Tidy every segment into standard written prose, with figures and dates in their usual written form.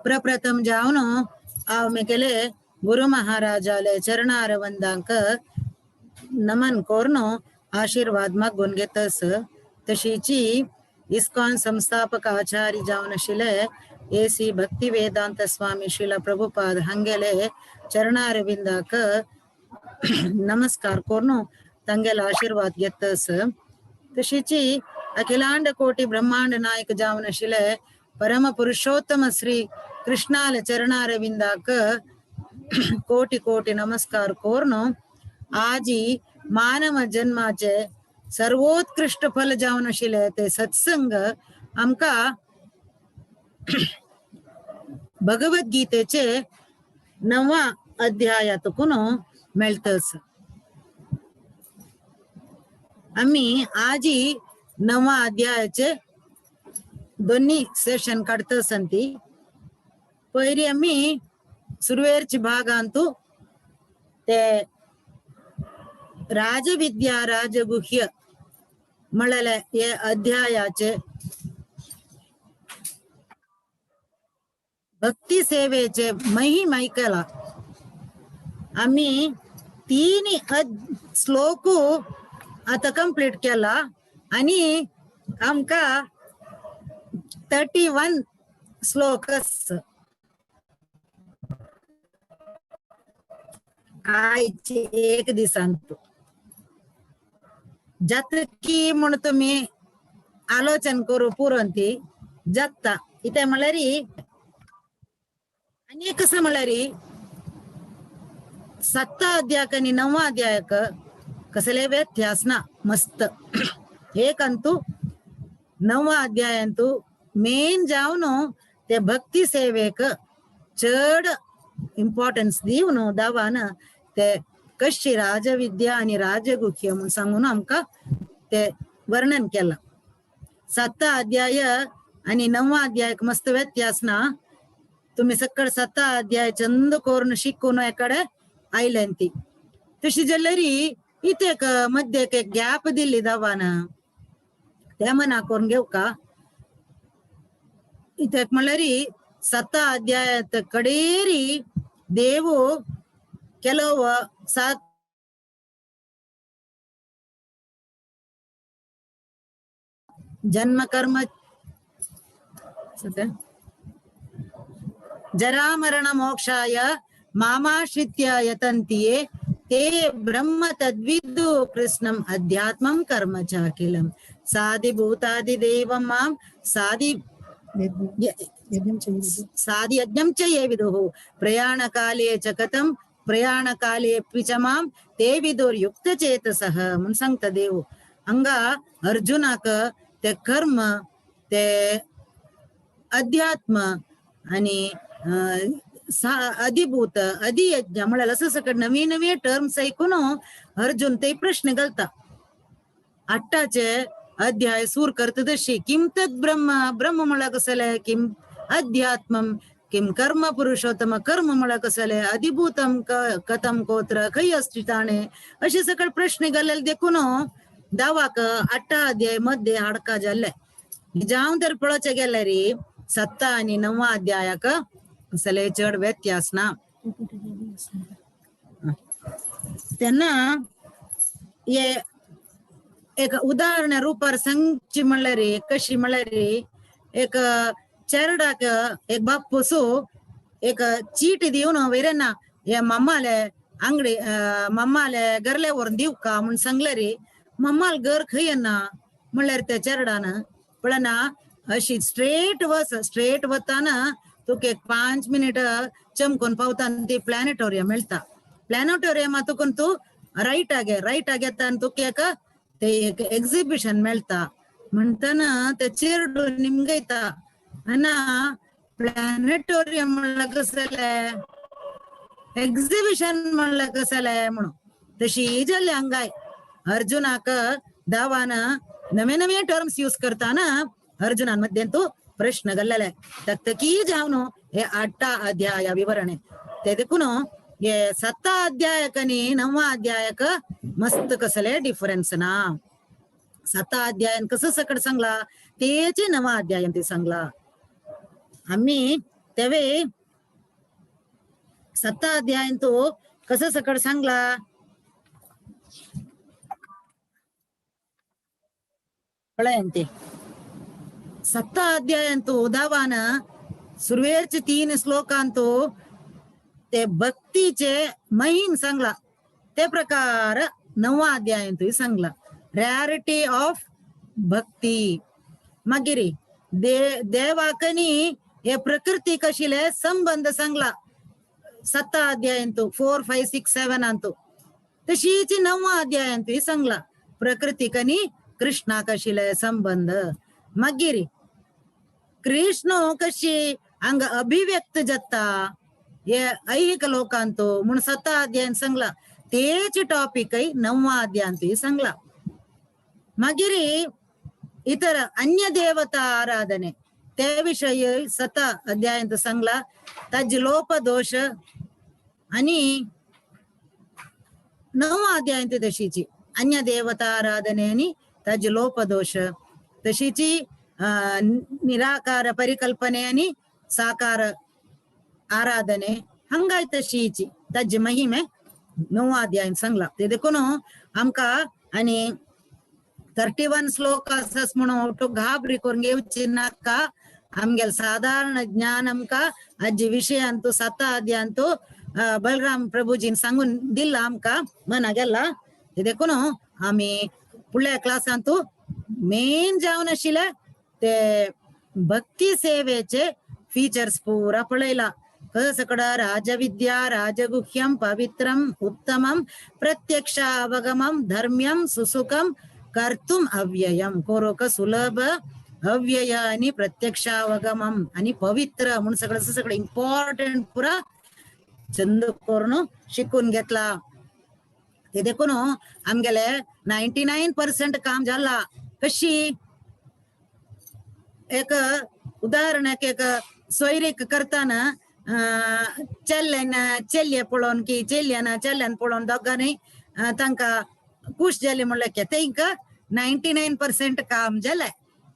प्रप्रथम जावन हांव केले गुरु महाराजाले चरणार वंदांक नमन कोरून आशीर्वाद मागून घेतस. तशीची इस्कॉन संस्थापक आचार्य जावन आशिल्ले एसी भक्ती वेदांत स्वामी श्रीला प्रभुपाद हांगेले चरणारविंदाक नमस्कार करून तांगेलो आशीर्वाद घेतस. तशीची अखिलांड कोटी ब्रह्मांड नायक जावन आशिल्ले परम पुरुषोत्तम श्री कृष्णाल चरणारविंदाक कोटी कोटी नमस्कार करून आजी मानव जन्माचे सर्वोत्कृष्ट फल जावन आशिल्ले ते सत्संग आमका भगवद्गीतेचे 9वा अध्यायातून मेळतस. आम्ही आजी 9वा अध्यायाचे दोन्ही सेशन काढतस. ती पयली आम्ही सुरवेरची भागांतू ते राजविद्या राजगुह्य म्हणले हे अध्यायाचे भक्ती सेवेचे महिम ऐकला. आम्ही 3 श्लोक आता कंप्लीट केला आणि आमका 31 श्लोकस कायचे एक दिसांत जतकी म्हण तुम्ही आलोचन करू पुरंती जत्ता इथे म्हळ्यारी आणि कसं म्हळ्यारी 7 अध्यायक आणि 9वा अध्यायक कसले व्यत्यास ना मस्त. एकंतू 9वा अध्यायंतू मेन जावन ते भक्ती सेवेक चड इम्पॉर्टन्स दिवन दावान ते कशी राजविद्या आणि राजगुह्य म्हणून सांगून आमका ते वर्णन केला. 7 अध्याय आणि 9वा अध्याय मस्त व्यत्यास ना. तुम्ही सकड 7 अध्याय चंद करून शिकून एकडे आयलंती. तशी जल्लरी इथे मध्ये एक गॅप दिली दावान त्या मना करून घेऊ का. इथे म्हणल्यारी 7 अध्यायात कडेरी देव ಕೆಲವು जन्म कर्म जरा मरण मोक्षाय मामाश्रित्य यतन्तिये ते ब्रह्म तद्विदु कृष्णम अध्यात्मं कर्म चाखिलम साधि भूतादि देवं मां साधि यज्ञं च ये विदुः प्रयाण काले च कथं प्रयाण काले पिचमाम ते विदुर्युक्त चेतसः म्हणून सांगता देव. हंगा अर्जुनाक ते कर्म ते अध्यात्म आणि अधिभूत अधियज्ञ म्हणाल असं सकड नवी नवी टर्म्स ऐकून अर्जुन ते प्रश्न घालता. 8चे अध्याय सूर करतदशी किम तद ब्रह्म ब्रह्म म्हणला कसले किम अध्यात्मम किम कर्म पुरुषोत्तम कर्म म्हणला कसले अधिभूतम कथम कोत्र खै अस्तिताने असे सकळ प्रश्न घालेले देखून दावाक 8 अध्याय मध्ये हाडका जाल्ले. जाऊन तर पळचे गेले री 7 आणि 9वा अध्यायाक कसले चढ व्यत्यास ना. त्यांना हे एक उदाहरण रूपार सांगची म्हणल्यार कशी म्हणल्यार एक चेरडाक एक बापूसो एक चीट दिवन वैरना हे मम्माले अंगडी मम्माले घरले व्हरून दिव का म्हणून सांगले रे. मम्माल घर खयना म्हणल्यार त्या चेरडान पळना अशी स्ट्रेट वताना तुका एक 5 मिनिट चमकून पावताना ती प्लॅनेटोरियम मेळता. प्लॅनेटोरियमा तुकून तू राईट येता तुका एक ते एक एक्झिबिशन मेळता म्हणताना ते चेरडू निमगयता अना प्लॅनेटोरियम म्हणलं कसले एक्झिबिशन म्हणलं कसले म्हणून तशी जाल्ली हंगाय. अर्जुनाक दावान नवे नवे टर्म्स यूज करताना अर्जुनान मध्ये तू प्रश्न घाल्लेले तक्तकी जावन हे 8 अध्याय विवरण ते देखून हे 7 अध्यायक आणि 9वा अध्यायक मस्त कसले डिफरन्स ना. 7 अध्यायन कसं सकड सांगला तेचे 9वा अध्यायन ते सांगला. आम्ही तेवे 7 अध्याय तो कसं सकड सांगला पळयंते 7 अध्यायांतो उदावान सुरवेरचे 3 श्लोकांतो ते भक्तीचे महिम सांगला ते प्रकार 9 अध्यायांतूय सांगला रॅरिटी ऑफ भक्ती मागिरी देवाकनी हे प्रकृती कशिले संबंध सांगला 7 अध्यायांतू 4, 5, 6, 7 अंतू तशीची 9 अध्यायांतूय सांगला प्रकृती कनी कृष्णा कशिले संबंध मागिरी कृष्ण कशी अंग अभिव्यक्त जाता हे ऐहिक लोकांतो म्हणून 7 अध्याय सांगला तेच टॉपिक 9 अध्यायांतूय सांगला मागिरी इतर अन्य देवता आराधने त्याविषयी 7 अध्यायांत सांगला तज लोप दोष आणि 9 अध्यायांत तशीची अन्य देवता आराधने आणि तज लोप दोष तशीची निराकार परिकल्पने आणि साकार आराधने हंगाय तशीची तज महिमे 9 अध्याय सांगला ते देखून आमका आणि 31 श्लोक असस म्हणून घाबरी करून घेऊची नाका आमगेल साधारण ज्ञान आमका अज्जी विषय अंतू 7 अध्याय अंतू बलराम प्रभुजीन सांगून दिला आमका मना गेला ते देखून आम्ही पुढल्या क्लास अंतू मेन जाऊन आशिले ते भक्ती सेवेचे फीचर्स पुरा पळयला कसकड राजविद्या राजगुह्यम पवित्रम उत्तमम प्रत्यक्षावगमम धर्म्यम सुसुखम कर्तुम अव्ययम कोरोक सुलभ अव्यय आणि प्रत्यक्षावगमम आणि पवित्र म्हणून सगळं इम्पॉर्टंट पुरा चंद करून शिकून घेतला ते देखून आमगेले 99% काम झाला कशी एक उदाहरणाक एक सोयरीक करताना चेल्ले पळोवन की चेल्ल्यान पळोवन दोगांनी तांकां खुश जाली म्हणलें की तेंका 99% काम जालें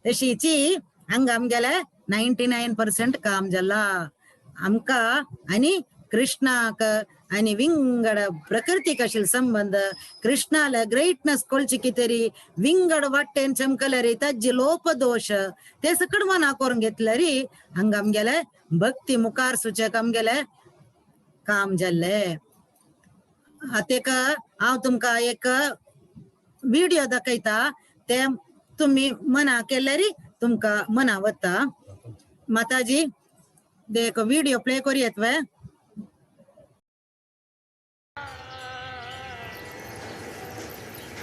तशीची हांगा आमगेले 99% काम जाला आमका आणि कृष्णाक आणि विंगड प्रकृती कशील संबंध कृष्णाला ग्रेटनेस कोळची कितरी विंगड वाटेन चमकलरी तज्जी लोप दोष ते सकड मना करून घेतलरी हंगा आमगेले भक्ती मुखार सूचक आमगेले काम जाल्ले आतेक हांव तुमका एक व्हिडिओ दाखयता ते तुम्ही मना केल्यारी तुमका मना वता माताजी देख व्हिडिओ प्ले करूयात वे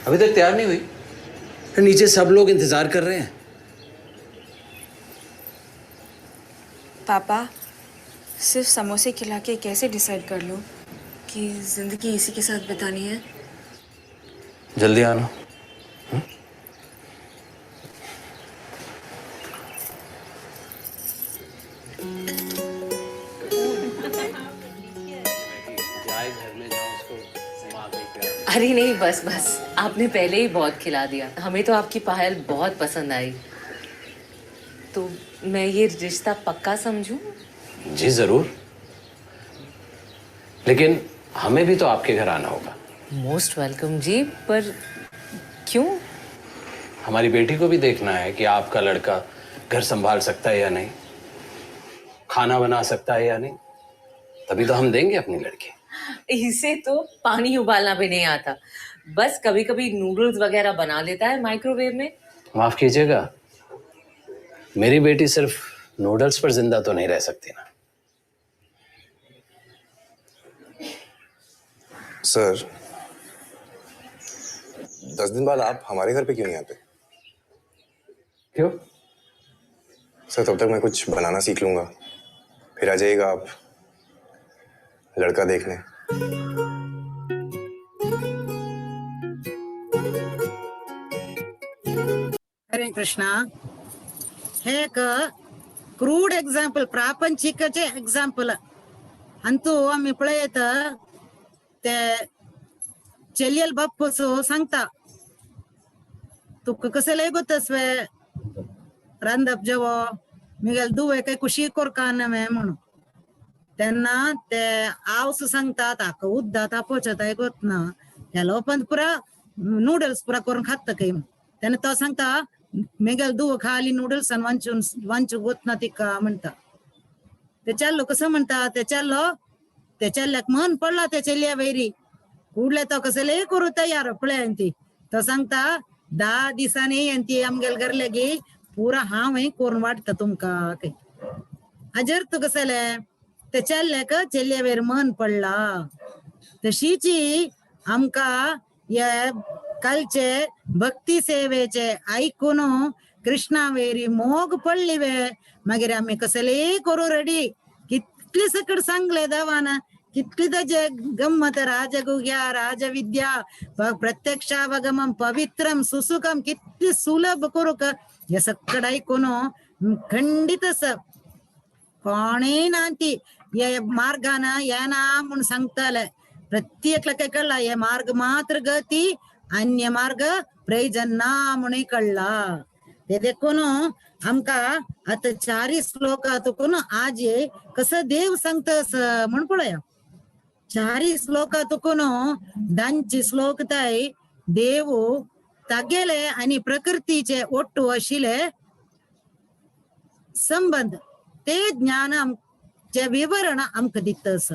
अभी तक तैयार नहीं हुई नीचे सब लोग इंतजार कर रहे हैं पापा सिर्फ समोसे खिला के कैसे डिसाइड कर लूं कि जिंदगी इसी के साथ बितानी है जल्दी आना अरे नहीं बस बस आपने पहले ही बहुत खिला दिया हमें तो आपकी पायल बहुत पसंद आई तो मैं ये रिश्ता पक्का समझूं? जी जरूर लेकिन हमें भी तो आपके घर आना होगा मोस्ट वेलकम जी पर क्यों? हमारी बेटी को भी देखना है कि आपका लड़का घर संभाल सकता है या नहीं खाना बना सकता है या नहीं तभी तो हम देंगे अपनी लड़की इसे तो पानी उबालना भी नहीं आता बस कभी कभी नूडल्स वगैरह बना लेता है माइक्रोवेव में माफ कीजिएगा मेरी बेटी सिर्फ नूडल्स पर जिंदा तो नहीं रह सकती ना सर 10 दिन बाद आप हमारे घर पे क्यों नहीं आते क्यों सर तब तक मैं कुछ बनाना सीख लूंगा फिर आ जाइएगा आप लड़का देखने हरे कृष्णा हे एक क्रूड एक्झाम्पल प्रापंचिकचे एक्झाम्पल अंतू आम्ही पळयत ते चेलियल बाप्पसो सांगता तुका कसले गोतस्वे रांदप जेवो मिगेल दुवे काही कुशी कोरकान म्हणून त्यांना ते आवस सांगतात आक उद्दात आपोचत ऐकत ना त्याला पण पुरा नूडल्स पुरा करून खात काही त्याने तो सांगता मेगल दू खाली नूडल्स आणि वांचून वांचू गोत ना तिका म्हणता त्याच्यालो कसं म्हणता त्याच्याला मन पडला त्याच्या वैरी कुठले तो कसं लय करू तयार पळ्यांती तो सांगता 10 दिवसांनी यांती आमगेल घरले गे पुरा हांव करून वाटतं तुमका काही अजर तू कसं त्याच्या का चेल्ल्यावेर मन पडला तशीची आमका या कालचे भक्ती सेवेचे ऐकून कृष्णावेरी मोग पडलीवे मागीर आम्ही कसले करू रेडी कितली सकड सांगले देवाना कितली त्याचे गम्मत राजगुह्या राजविद्या प्रत्यक्षावगमम पवित्रम सुसुखम किती सुलभ करू का या सकड ऐकून खंडितच कोणी नांती या मार्गाना याना म्हणून सांगताले प्रत्येकला काय कळला या मार्ग मात्र गती अन्य मार्ग प्रयोजन ना म्हणून कळला ते देखून आमका आता 4 श्लोक तुकून आज कसं देव सांगतस म्हण पळया 4 श्लोक तुकून 2 श्लोक ताई देव तागेले आणि प्रकृतीचे ಒಟ್ಟು अशिले संबंध ते ज्ञान आमचे विवरण आमक दितस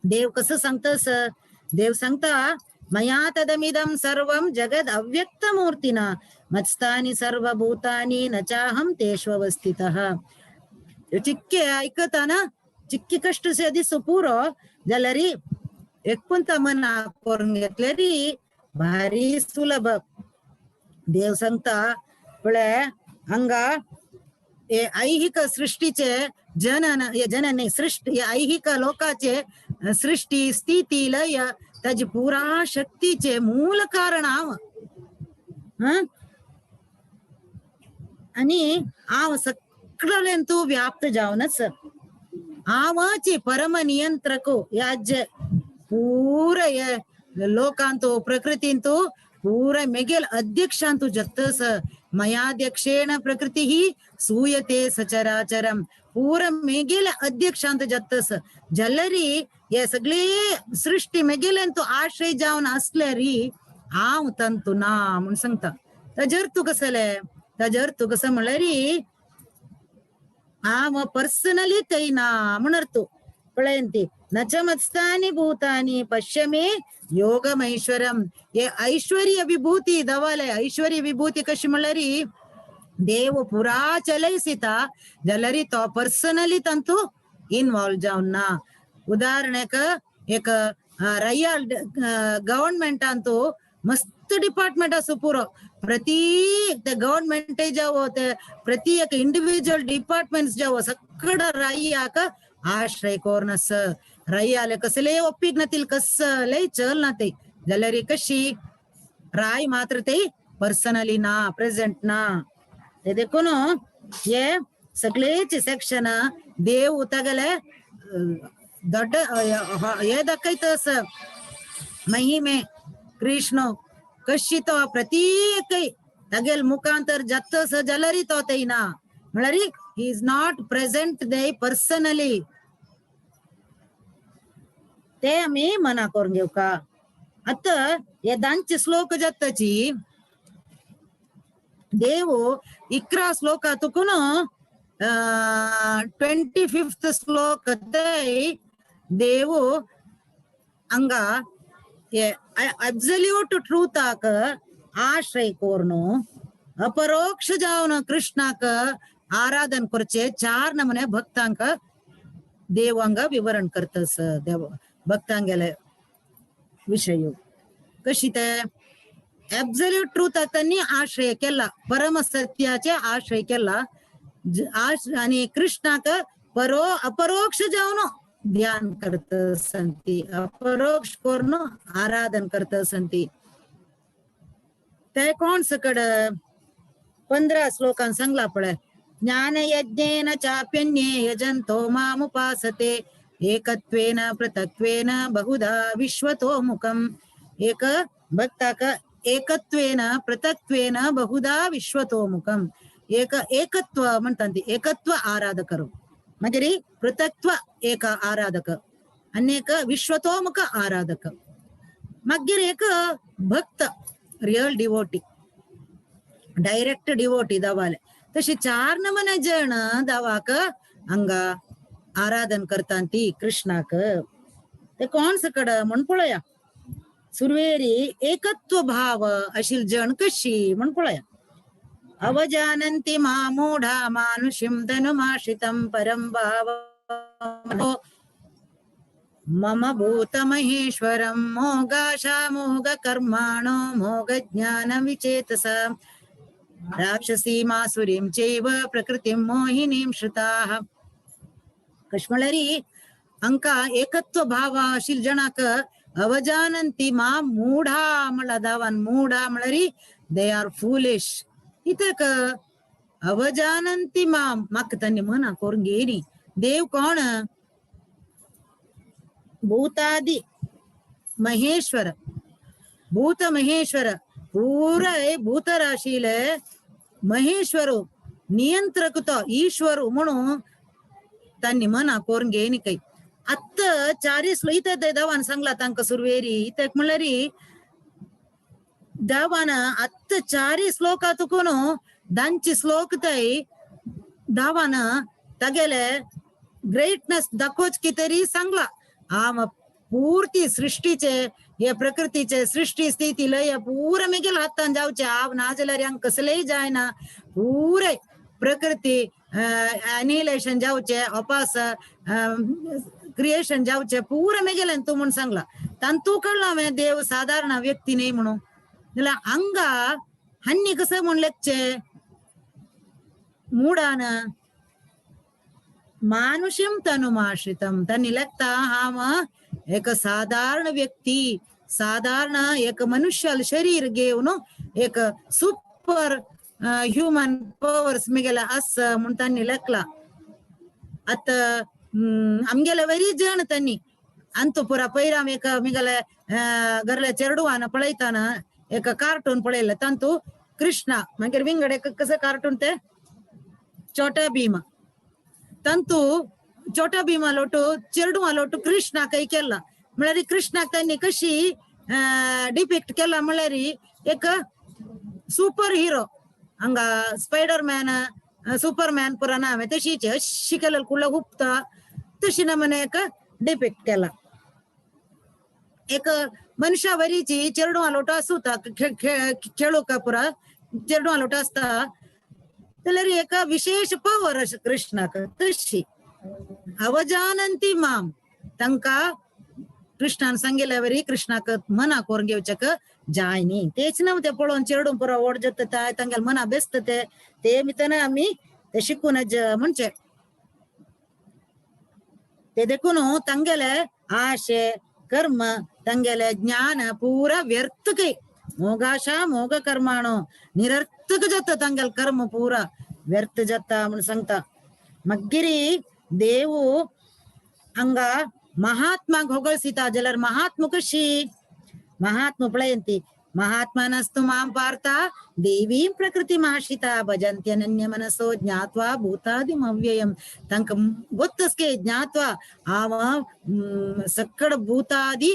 देव कसं सांगतस देव सांगता मया तदमिदं सर्वं जगद अव्यक्त मूर्तिना मत्स्थानी सर्वभूतानि न चाहम तेष्वस्थितः चिक्के ऐकताना चिक्की कष्ट से दिसू पुरो जलरी एकपुंत मना करून घेतलेली भारी सुलभ देव सांगता पळे हंगा ऐहिक सृष्टीचे जनन सृष्टी ऐहिक लोकाचे सृष्टी स्थिती लय त्याची पुरा शक्तीचे मूल कारण आणि आव सगळ्यांतू व्याप्त जाऊनच आवची परम नियंत्रको याज पूर लोकांतो प्रकृतींतो पूर मेगेल अध्यक्षांतू जगतस मयाध्यक्षेण प्रकृती ही सूयते सचराचरम पूर मेगेल अध्यक्षांत जगतस जलरी या सगळे सृष्टी मेगेल्यांतू आश्रय जाऊन असल्यारी आव तंतु ना म्हणून सांगता तजर तू कसं म्हणल्यारी आव पर्सनली तैना म्हणतो पळयंती नचमत्स्थानी भूतानी पश्यमे योगमैश्वरम ये ऐश्वर्य विभूती दवाले ऐश्वर्य विभूती कशी म्हणल्यारी देव पुरा चलैसिता जलरी तो पर्सनली तंतु इन्वॉल्व जाऊन ना उदाहरणक एक रैयाल गवर्नमेंट अंतू मस्त डिपार्टमेंट असो पुरो प्रति गवर्नमेंट जावो ते प्रति एक इंडिविजुअल डिपार्टमेंट्स जावो सकड रैयाक आश्रय कोरनस रैयाले कसले ओप्पीग नतील कसले चल ना ते जलरी कशी राय मात्र ते पर्सनली ना प्रेझेंट ना ते देखून ये सगळेच सेक्शन देव उतगले ದೊಡ್ಡ ಏದಕ್ಕೈತಸ महिमे कृष्ण कशी तो प्रत्येक तगेल मुखांतर जत्तस जलरी तो तैना म्हणरी he is not present they personally ते आम्ही मना करून घेऊ का आता या 2 श्लोक जत्तची देव 11 श्लोकातून 25th श्लोक देव अंगा अब्सल्यूट ट्रूथ आक आश्रय कोरनो अपरोक्ष जावन कृष्णाक आराधन करचे 4 नमुने भक्तांक देवांग विवरण करतस देव भक्तांगेले विषय कशी ते अब्सल्यूट ट्रूथ त्यांनी आश्रय केला परम सत्याचे आश्रय केला आणि कृष्णाक अपरोक्ष जाऊन ध्यान करत संती अपरोक्ष करून आराधन करत संती ते कोण सकड 15 श्लोकान सांगला पडे ज्ञान यज्ञेन चाप्यन्ये यजंतो मामुपासते एकत्वेन पृथक्त्वेन बहुधा विश्वतो मुखम एक भक्ताक एकत्वेन पृथक्त्वेन बहुधा विश्वतो मुखम एकत्व म्हणतात एकत्व आराधकರು मागीर पृथक्त्व एक आराधक आनी एक विश्वतोमुख आराधक मागीर एक भक्त रियल डिवोटी डायरेक्ट डिवोटी दावाले तशी 4 नमने जण दावाक हांगा आराधन करता ती कृष्णाक ते कोण सकड म्हण पळया सुरवेरी एकत्व भाव अशील जण कशी म्हण पळया अवजानन्ति मामूढा मानुषिं तनुमाश्रितं परं भाव मम भूतमहेश्वरं मोगाशा मोगकर्माणो मोगज्ञानविचेतसा राक्षसीमासुरीं चैव प्रकृतिं मोहिनीं श्रुताः कश्मलरी अंका एकत्व भाव अशील जणाक अवजानन्ति मा मूढा म्हणला दावान मूढा म्हणल्यारी दे आर फुलिश इतक अवजानन्ति माम म्हाका तांणी मना करून घेयनी देव कोण भूतादि महेश्वर भूत महेश्वर पूरा भूत राशीले महेश्वर नियंत्रक तो ईश्वर म्हणून तांणी मना करून घेयनी काही आत्त 4 श्लोक देवान सांगला तांकां सुरवेरी इतक म्हणल्यारी देवान आत्त 4 श्लोकातून दांची श्लोक तय देवान तागेले ग्रेटनेस दाखोवचे तरी सांगला आम पूर्ती सृष्टीचे हे प्रकृतीचे सृष्टी स्थिती लय पूरा मेगेल हातान जावचे हांव ना जाल्यार हांगा कसलेय जायना पुरे प्रकृती एनिहिलेशन जावचे अपास क्रिएशन जावचे पूरा मेगेले तू म्हणून सांगला तांतू कळला हांवें देव साधारण व्यक्ती न्ही म्हणून जाल्यार हांगा हन्नी कसं म्हण लेखचे मूडान मानुष्यं तनुमाश्रितं तांणी लेखता हांव एक साधारण व्यक्ती साधारण एक मनुष्य शरीर घेवन एक सुपर ह्युमन पवर्स मिगेला अस म्हणून तांणी लेखला आता आमगेले वरी जण तांणी अंतु पुरा पैराम एक मिगले घरले चेरडुवान पळयताना एक कार्टून पळयले तांतू कृष्णा मागीर विंगड एक कसं कार्टून ते छोटा भीम तांतू छोटा भीमा लोटू चेरडुवा लोटू कृष्णा काही केला म्हळ्यार कृष्णाक तांणी कशी डिपिक्ट केला म्हळ्यार एक सुपर हिरो हांगा स्पायडरमॅन सुपरमॅन पुरा नाव तशीच अशी केलें कुळ्ळ हुपता तशी नमने एक डिपिक्ट केला एक मनुष्या वरीची चेरडुवा लोटो आसूता खेळूक पुरा चेरडुवा लोटो आसता जाल्यार एक विशेष पवर अशें कृष्णाक तशी अवजानन्ति माम तांकां कृष्णान सांगिल्ले वरी कृष्णाक मना करून घेवचेक जाय न्ही तेच ना ते पळोवन चेडूं पुरो ओड जाता तांगेले मना बेसता ते मितन आमी ते शिकूनच म्हणचे ते देखून तांगेले आशे कर्म तांगेले ज्ञान पुरा व्यर्थ कई मोगाशा मोग कर्माणो निरर्थक जाता तांगेल कर्म पुरा व्यर्थ जाता म्हणून सांगता मग्गिरी देवू हंगा महात्माक होगळसिता जाल्यार महात्मा कशी महात्मा पळयंती महात्मानस्तु मां पार्था देवीं प्रकृतिमाश्रिता भजन्त्यनन्य मनसो ज्ञात्वा भूतादिमव्ययम् तांकां गोत्तस्के ज्ञात्वा हांव सक्कड भूतादि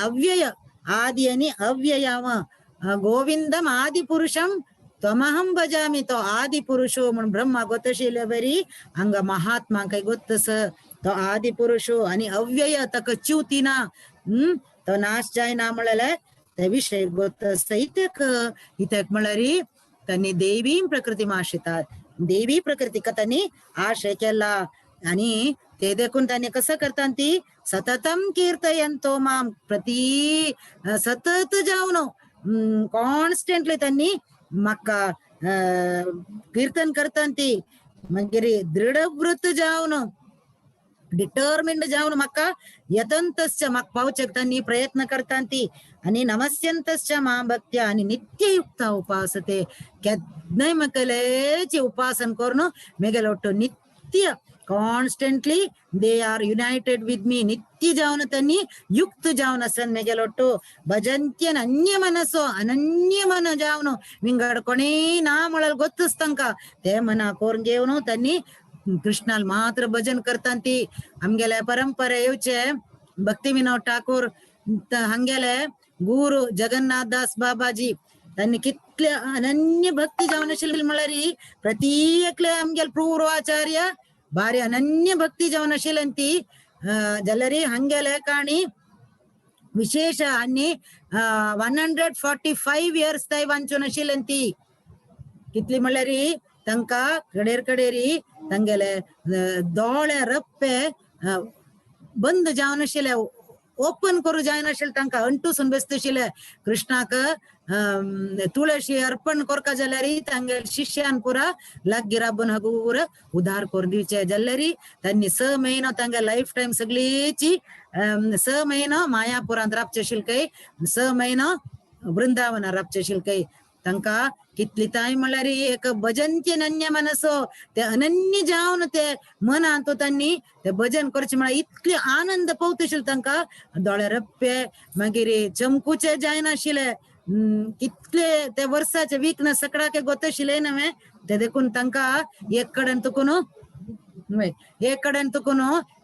अव्यय आदि अनि अव्ययाव गोविंदम आदि पुरुषम त्वमहं भजामि तो आदि पुरुषो म्हणून ब्रह्मा गोतशिले बरी हंग महात्मा काही गोत्तस तो आदि पुरुषो आणि अव्यय तक च्युतीना तो नाश जायना म्हळले ते विषय गोत्तस इतक म्हळरी त्यांनी देवी प्रकृतिमाश्रिता देवी प्रकृती त्यांनी आशय केला आणि ते देखून त्यांनी कसं करता ती सततम कीर्तयंतो माम प्रति सतत जावन कॉन्स्टंटली त्यांनी म्हाका कीर्तन करता ती मागीर दृढव्रत जावन डिटर्मिंड जावन म्हाका यतंतश्च म्हाका पावचेक तांणी प्रयत्न करता ती आणि नमस्यंतश्च मा भक्त्या आणि नित्ययुक्ता उपासते केन्नाय म्हाका उपासन करून मेगेलो नित्य constantly they are United with me नित्य जावन त्यांनी युक्त जावन असन मेगेलोट्टू भजंत्यन अन्य मनसो अनन्य मन जावन विंगड कोणी ना म्हळ्यार गोत्तस तांकां ते मना करून घेवन त्यांनी कृष्णाल मात्र भजन करतांती आमगेले परंपरे येवचे भक्ती विनोद ठाकूर हंगेले गुरु जगन्नाथ दास बाबाजी त्यांनी कितले अनन्य भक्ती जावन आशिल्ली म्हळ्यार प्रति एकले आमगेले पूर्वाचार्य भारी अनन्य भक्ती जावन आशिल्ली जाल्यार हंगेले काणी विशेष आणि 145 इयर्स ताई वांचून आशिल्ली कितली म्हळ्यार तांका कडेरी तांगेले दोळे रप्पे बंद जावन आशिल्ले ओपन करू जायनाशिल्ले तांकां अंटूसून बसतशिल्ले कृष्णाक तुळशी अर्पण करता जाल्यार तांगेले शिष्यान पुरा लागी राबून हगूर उधार कर दिवचे जाल्यार तांणी 6 म्हयनो तांगे लायफ टायम सगळीची 6 म्हयनो मायापुरांत राबचे आशिल्ले 6 म्हयनो वृंदावनात राबचे आशिल्ले तांकां कितली ताई म्हळ्यार एक भजनचे अनन्य मनसो ते अनन्य जावन ते मनांत तांणी ते भजन करचे म्हळ्यार इतले आनंद पावतशिल्ले तांकां दोळे रप्पे मागीर चमकूचे जायनाशिल्ले कितले ते वर्साचे विकनेस सगळ्याक गोतशिल्ले नवे ते देखून तांकां एक कडेन तुकून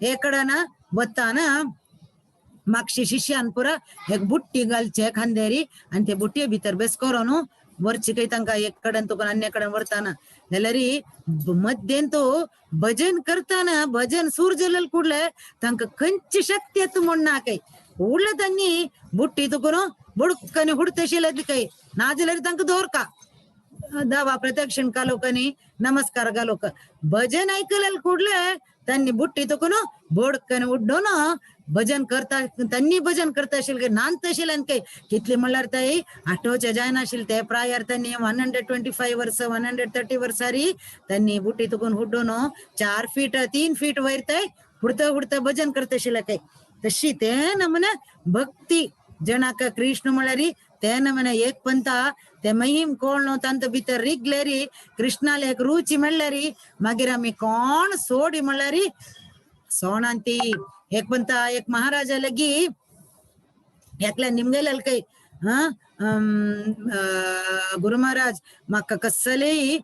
एक कडेन वताना मागशी शिष्यान पुरा एक बुट्टी घालचे खांदेरी आणि ते बुट्टे भितर बेस करून वरची काही तांकां एक कडेन तुका अन्य कडेन व्हरताना जाल्यार मध्येन तो भजन करताना भजन सूर जल्ले कुडले तांकां खंयची शक्ती येता म्हण ना काही उडले तांणी बुट्टी तुकून बुडकनी हुडतशिल्ले काही ना जाल्यार तांकां दवरका दावा प्रदक्षिण घालूकनी नमस्कार घालूक भजन ऐकलेले कुडले तांणी बुट्टी तुकून बोडकन उड्डून भजन करता तांणी भजन करता आशिल्ले नांत आशिल्ले काही कितले म्हणल्यार ताई आठवचे जायनाशिल्ले ते प्रायर तांणी 125 वर्स 130 वर्सारी तांणी बुट्टी तुकून हुड्डून 4 फीट 3 फीट वयर ताई हुडता भजन करता आशिल्ले काही तशी ते नमने भक्ती जनाक कृष्ण म्हळ्यार ते नमने एक पंथा ते महिम कोण तांत भितर रिगलेरी कृष्णाला एक रुची म्हणल्यारी मागीर आमी कोण सोडी म्हणल्यार सोणांती एक पंथा एक महाराजा लगी एकल्या निमगेले काही गुरु महाराज म्हाका कसलेय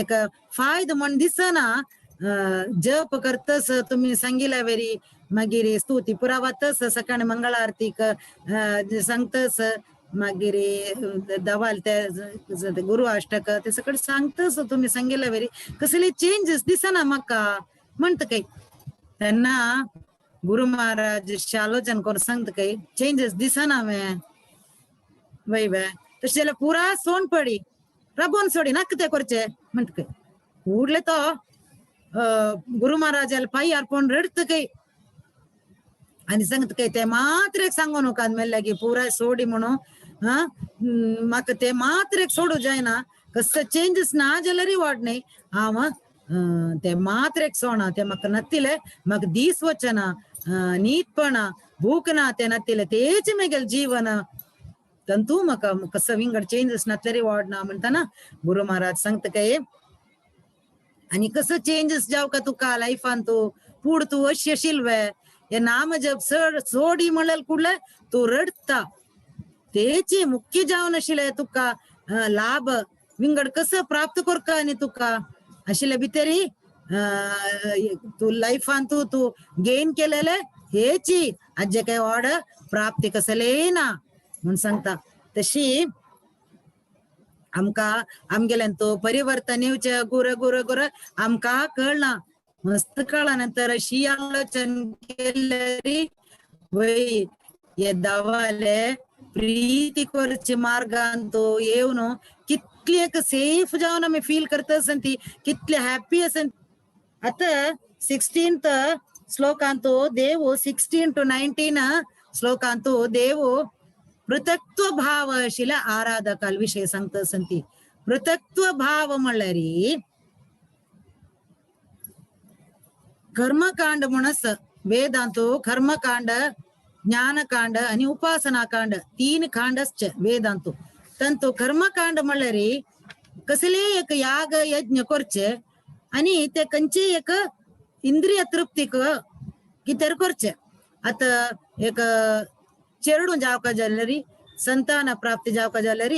एक फायदो म्हण दिसना जप करतस तुम्ही सांगिला वेरी मागीर स्तुती पुरा वाचतस सकाळी मंगळ आरतीक सांगतस मागीर दवाल ते गुरु अष्टक ते सगळं सांगतस तुम्ही सांगिला वेरी कसले चेंजेस दिसना म्हाका म्हणत काही त्यांना गुरु महाराज आलोचन करून सांगत काही चेंजेस दिसना वय तशें जाल्यार पुरा सोन पडी राबोवन सोडी नाक ते करचे म्हणत काही उडले तो गुरु महाराजाला पायी अर्पण रडत काही आणि सांगत काही ते मात्र एक सांगू नका मेल्ले की पुरा सोडी म्हणून म्हाका ते मात्र एक सोडू जायना कसं चेंजेस ना जाल्यार वाड नाही हांव ते मात्र एक सोणा ते म्हाका नत्तिले म्हाका दीस वचना नीतपणा भूक ना ते नत्तिले तेच म्हगेले जीवन तंतू म्हाका कसं विंगड चेंजेस नातल्यार वाडना म्हणटाना गुरु महाराज सांगता काय आणि कसं चेंजेस जाव का तुका लायफान तू पुढ तू अशी आशिल्वे हे नाम जप सोडी म्हणल्यार कुडले तू रडता तेची मुख्य जावन आशिल्ले तुका लाभ विंगड कसं प्राप्त करका आणि तुका आशिल्ले भितरी तू लायफान तू गेन केलेले हेची आजे काय वाड प्राप्ती कसले ना म्हणून सांगता तशी आमका आमगेल्यान तो परिवर्तन येवचे गुर गुर गुर आमका कळना मस्त कळा नंतर अशी आलोचन केले वय हे दवाले प्रीती करचे मार्गान तो येवन कितली एक सेफ जावन आम्ही फील करता ती कितले हॅपी असन आता 16th श्लोकांतो देव 16 to 19 श्लोकांतो देव पृथक्त्व भाव आशिल्ल्या आराधकाल विषय सांगता ती पृथक्त्व भाव म्हणल्यार कर्मकांड म्हणस वेदांतो कर्मकांड ज्ञानकांड आणि उपासनाकांड 3 कांडच वेदांतो तंतो कर्मकांड म्हणल्यार कसले एक याग यज्ञ करचे आणि ते खंयचे एक इंद्रिय तृप्तीक कितें करचे आता एक चेडू जावका जाल्यार संतान प्राप्ती जावका जाल्यार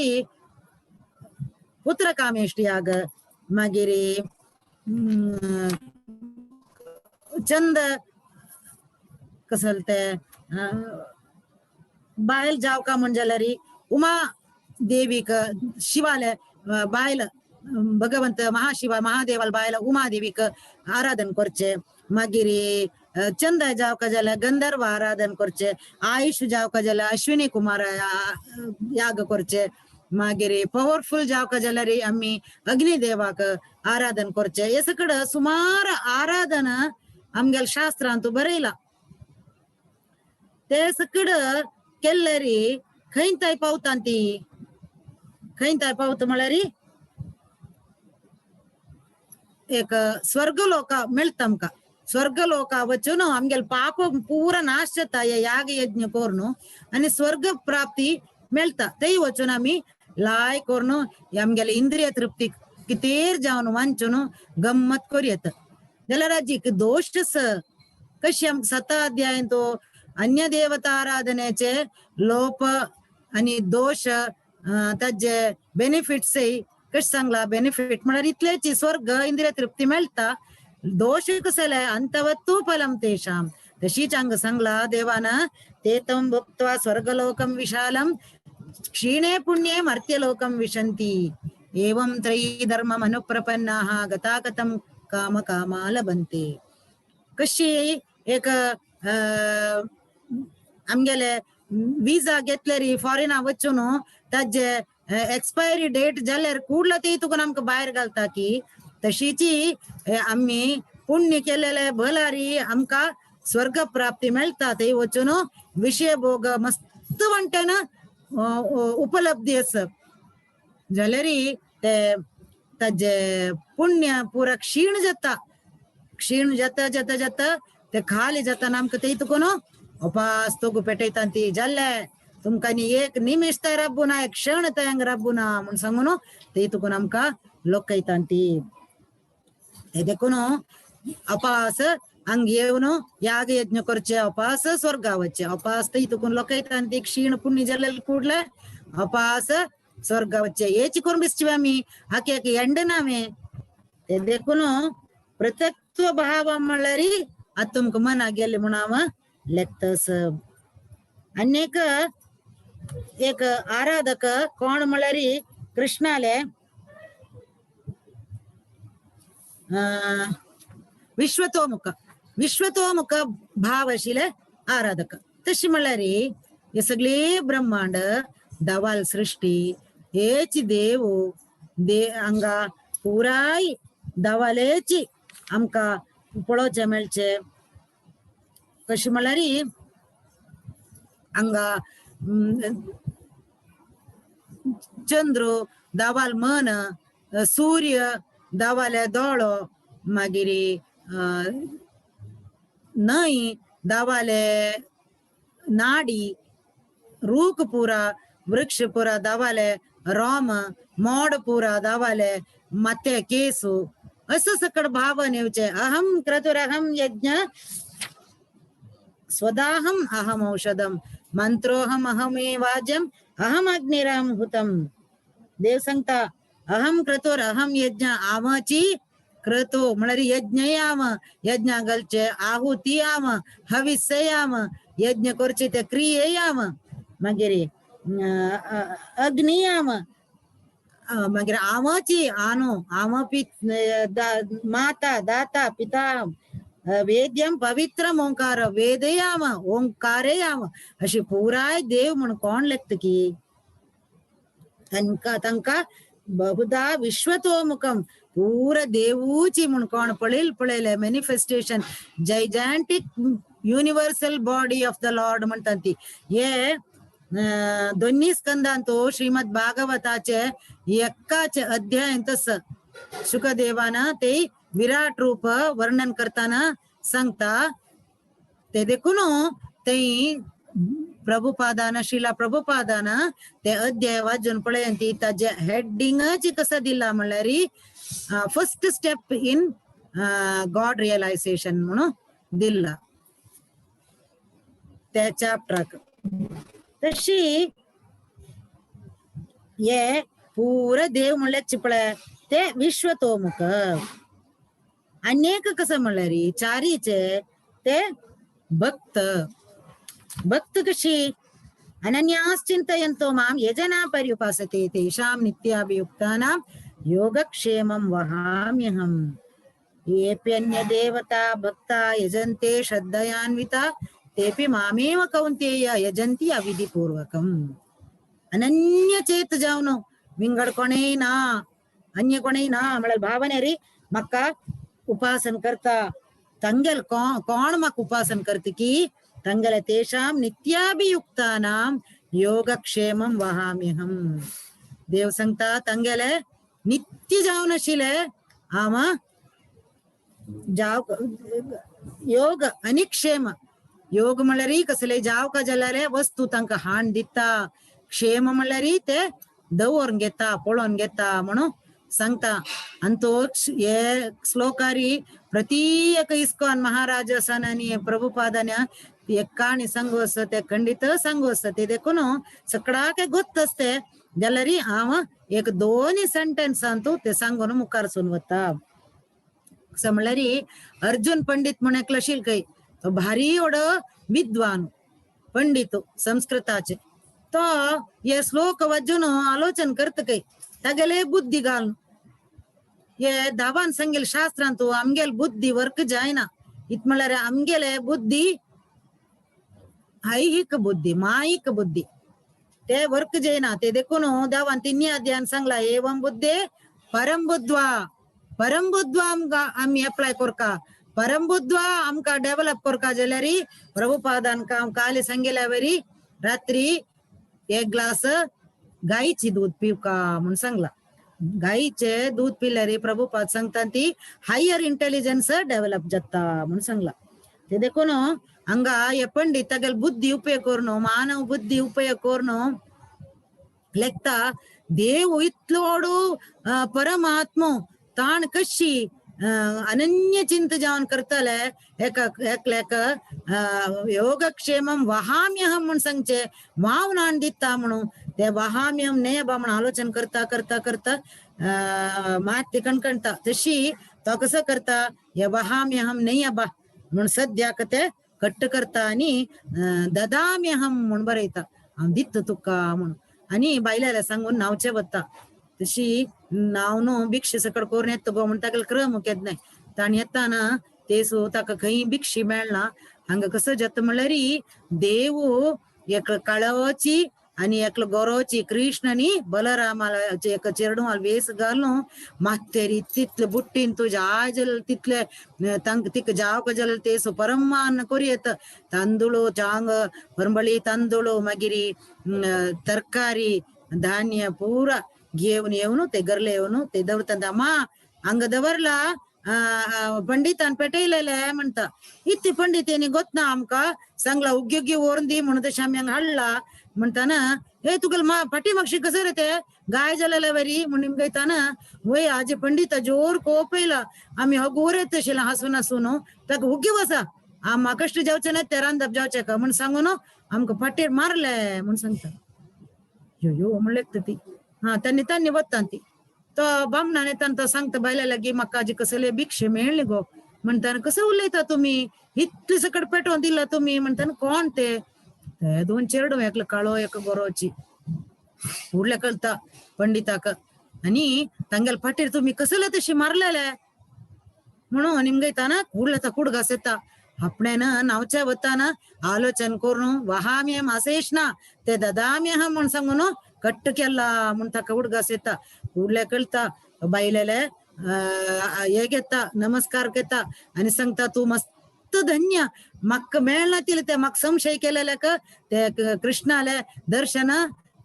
पुत्र कामेष्ट याग मागीर चंद कसलते बायल जाव का म्हणजाल्यारी उमा देवीक शिवाले बायल भगवंत महाशिवा महादेवाल बायल उमा देवीक आराधन करचे मागिरी चंद जावका जाल्यार गंधर्व आराधन करचे आयुष जावका जाल्यार अश्विनी कुमार याग करचे मागिरी पॉवरफुल जावका जाल्यार आम्ही अग्निदेवाक आराधन करचे हे सगळं सुमार आराधन आमगेल शास्त्रांतू बरयला ते सगळं केल्ल्यारी खंयताय पावता ती खंयताय पावता म्हळ्यार एक स्वर्गलोक मेळता आमका स्वर्गलोक वचून आमगेल पाप पूरा नाश जाता हे याग यज्ञ करून आणि स्वर्ग प्राप्ती मेळता थंय वचून आम्ही लाय करून आमगेले इंद्रिय तृप्ती कितेर जावन वांचून गम्मत करूं जाल्यार हाजीक दोश कशी आमकां 7 अध्यायान तो अन्य देवता आराधनेचे लोप आणि दोष ताजे बेनिफिट्स कशें सांगला बेनिफिट म्हळ्यार इतलेची स्वर्ग इंद्रिय तृप्ती मेळटा दोष कसले अंतवत्तु फलम तेषाम तशीच हांगा सांगला देवान ते तम भुक्त्वा स्वर्गलोकम विशालम क्षीणे पुण्ये मर्त्यलोकम विशन्ति एवं त्रयी धर्मम अनुप्रपन्नाः गतागतं काम कामा लभन्ते कशी एक आमगेले विजा घेतल्यारी फॉरेना वचून ताजे एक्सपायरी डेट जाल्यार कुडला ती तुका आमकां भायर घालता की तशीची आम्ही पुण्य केलेले भलारी आमकां स्वर्ग प्राप्ती मेळटा थंय वचून विषय भोग मस्त वांटेन उपलब्धी आसा जाल्यार ते ताजे पुण्य पुरा क्षीण जाता जाता ते खाली जाताना आमकां थंय तुका उपास तोगू पेटयता ती जाल्ले तुमकां नी एक निमिष तय रब्बुना एक क्षण तयांग रब्बुना म्हूण सांगून थंय तुका आमकां लोकयता ती हे देखून अपास हांग येवन याग यज्ञ करचे अपास स्वर्गावचे अपास थंय तुकून लोकयता ती क्षीण पुण्य जाल्ले कुडले अपास स्वर्गावचे हेची करून बिस्टिवी आमी हाके एंडनामे ते देखून प्रत्यक्ष भाव म्हळ्यार आता तुमकां मना गेले म्हूण हांव लेखतस आनीक एक आराधक कोण म्हळ्यार कृष्णाले विश्वतोमुख भाव आशिल्ले आराधक तशी म्हळ्यार हे सगळे ब्रह्मांड दवाल सृष्टी हेची देव हांगा पुराय दवालेची आमकां पळोवचे मेळचे कशी म्हळ्यार हांगा चंद्र दावाल मन सूर्य दावाले दोळो मागीर न्हंय दावाले नाडी रूख पुरा वृक्ष पुरा दावाले रोम मोड पुरा दावाले मते केसु असं सकड भावन येवचे अहम क्रतुरहम यज्ञ स्वदाहम अहम औषधम मंत्रोहम अहमे वाज्यम अहम अग्निराम हुतम देव सांगता अहम क्रतुर अहम यज्ञ आमची क्रतो म्हळ्यार यज्ञ आम यज्ञ घालचे आहुती आम हविस्य आम यज्ञ करचे ते क्रिये आम मागीर अग्नि आम मागीर आमची आनो आम माता दाता पिता वेद्यम पवित्रम ओंकार वेदयाम ओंकारेयाम अशी पुराय देव म्हण कोण लेखता की तांकां बहुधा विश्वतोमुखम पूरा देवूची म्हण कोण पळयले manifestation gigantic universal body of the lord म्हणटा ती हे दोन्ही स्कंदांतो श्रीमद भागवताचे 1 अध्याय तस शुकदेवाना ते विराट रूप वर्णन करताना सांगता ते देखून ते प्रभुपादान श्रीला प्रभुपादान ते अध्याय वाचून पळयंती ताजे हेडिंगच कसं दिला म्हळ्यार first step in God realisation म्हणून दिला त्या चॅप्टराक तशी हे पुरा देव म्हणल्यार चिपळे ते विश्वतोमुख अनेक कसं म्हणलं रे चारीचे ते भक्त भक्त कशी अनन्यास चिंतयन्तो मां ये जना पर्युपासते तेषां नित्याभियुक्तानां योगक्षेमं वहाम्यहम् येऽप्यन्य देवता भक्ता यजन्ते श्रद्धयान्विता तेऽपि मामेव कौन्तेय यजन्ति अविधिपूर्वकम् अनन्य चेत जावनो विंगड कोणी ना अन्य कोणी ना मला भावने री मक्का उपासन करता तंगल कोण मक उपासन करते की तंगल तेषां नित्याभियुक्तानां योगक्षेमं वहाम्यहम् देव सांगता तंगले नित्य जावनशिले आमा जाव योग अनिक्षेम योग म्हणल्यारी कसले जाव का जलाले वस्तू तांका हाण दिता क्षेम म्हणल्यारी ते दवरून घेता पळोवन घेता म्हणून सांगता अंतो हे श्लोकारी प्रति एक इस्कॉन महाराजसन आणि प्रभुपादನ ಎಕ್ಕಾಣಿ ಸಂಗೋಸ್ತತೆ ಖಂಡಿತ ಸಂಗೋಸ್ತತೆ देखून सगळा ಗೊತ್ತस्ते जलरी आव एक दोन्ही सेंटेन्स अंतू ते सांगून मुखार सुनवता समलरी अर्जुन पंडित म्हणे क्लशील काही तो भारी ओढ विद्वान पंडित संस्कृताचे तो ये श्लोक वाजून आलोचन करत काही तगले बुद्धी घाल ये दावान सांगेल शास्त्रांतू आमगेल बुद्धी वर्क जायना इत म्हणल्यार आमगेले बुद्धी ऐहिक बुद्धी माईक बुद्धी ते वर्क जायना ते देखून दावान तिन्ही अध्यान सांगला एवं बुद्धे परम बुद्धवा आम्ही अप्लाय करका परम बुद्धवा आमका डेव्हलप करका जाल्यारी प्रभुपादान काले सांगेल्यावरी रात्री एक ग्लास गाईची दूध पिवका म्हणून सांगला गाईचे दूध पिल्यारी प्रभुपाद सांगता ती हायर इंटेलिजन्स डेव्हलप जाता म्हणून सांगला ते देखून हंगा हे पंडित तगल बुद्धी उपयोग करून मानव बुद्धी उपयोग करून लेखता देव इतलोडू परमात्मो ताण कशी अनन्य चिंत जावन करतले एक योगक्षेमं वहाम्यहम म्हणून सांगचे वाव नाण दिता म्हणून ते वहाम्यहम ने बा म्हणून आलोचन करता करता करता मात ते कणकणता तशी तो कसं करता हे वहाम्यहम नाही बा म्हणून सद्याक ते कट्ट करता आणि ददाम्यहम म्हणून बरयता हांव दित्ता तुका म्हणून आणि बायल्याला सांगून नावचे वता तशी नाव न्हू भिक्षे सकड करून येता गो म्हणून ताका क्रम केद नाही ताणी येताना ते सो ताका खंय भिक्षी मेळना हांगा कसं जाता म्हणल्यारी देव एक काळवची आणि एक गोरोची कृष्ण आणि बलरामाला एक चेरडूमाल वेस घालून मातेरी तितले बुट्टीन तुझ्या आजल तितले तिक जाव कजल ते सो परमान कोरियत तांदूळ चांग परंबळी तांदूळ मागिरी तरकारी धान्य पूरा घेऊन येऊन ते गरले येऊन ते दवरतात अम्मा हंग दवरला पंडितान पेटयलेले म्हणता इत्ती पंडितेनी गोतना आमका सांगला उग्गी उग्गी ओरंदी म्हणून तशी आम्ही हंग हाडला म्हणताना हे तुगल पाठी मागशी कसं रे ते गाय जालेला वरी म्हणून निमगयताना वय आजे पंडित जोर कोपयला आम्ही हगोर येतशिला हसून हसून ताका उग्गी बसा आम्हा कष्ट जावचे नाही ते रांदप जावचे का म्हणून सांगून आमका फाटीर मारले म्हणून सांगता यो यो म्हणलेक ती हा त्यांनी वत्ता ती तो बामणाने तांता सांगता बायला लागी म्हाका आजी कसले भिक्षे मेळ्ळी गो म्हणताना कसं उलयता तुम्ही इतले सकड पेटवून दिला तुम्ही म्हणताना कोण ते दोन चेरडू एक काळो एक गोरोची उरले कळता पंडिताक आणि तांगेल फाटीर तुम्ही कसले तशी मारलेले म्हणून निमगयताना उरलेता कुडगास येता आपणेन नावच्या वताना आलोचन करून वहाम्यहम असेश ना ते ददाम्यहम म्हणून सांगून कट्ट केला म्हणून ताका उडगास येता उरले कळता बायलेले हे घेता नमस्कार घेता आणि सांगता तू मस्त धन्य मक्क मेळना तिला ते म्हाका संशय केलेले का ते कृष्णाले दर्शन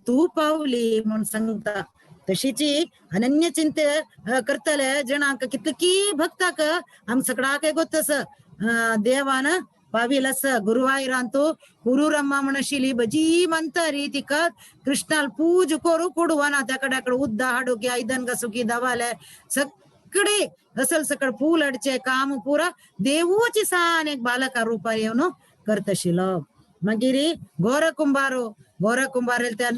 तू पावली म्हणून सांगता तशीची अनन्य चिंते करतले जणांक कितकी भक्ताक आम सगळाक गोतस देवान पाविलस गुरुवायूरांतू हुरूरम्मा म्हणशिली बजी म्हणतारी तिका कृष्णाल पूज करू कोडवाना त्याकडे उद्दा हाडुकी ऐदन गसुकी दवाले सगळे असल सकड फूल अडचे काम पुरा देवूची सान एक बालका रूपा येऊन करतशिलो मागिरी गोर कुंभार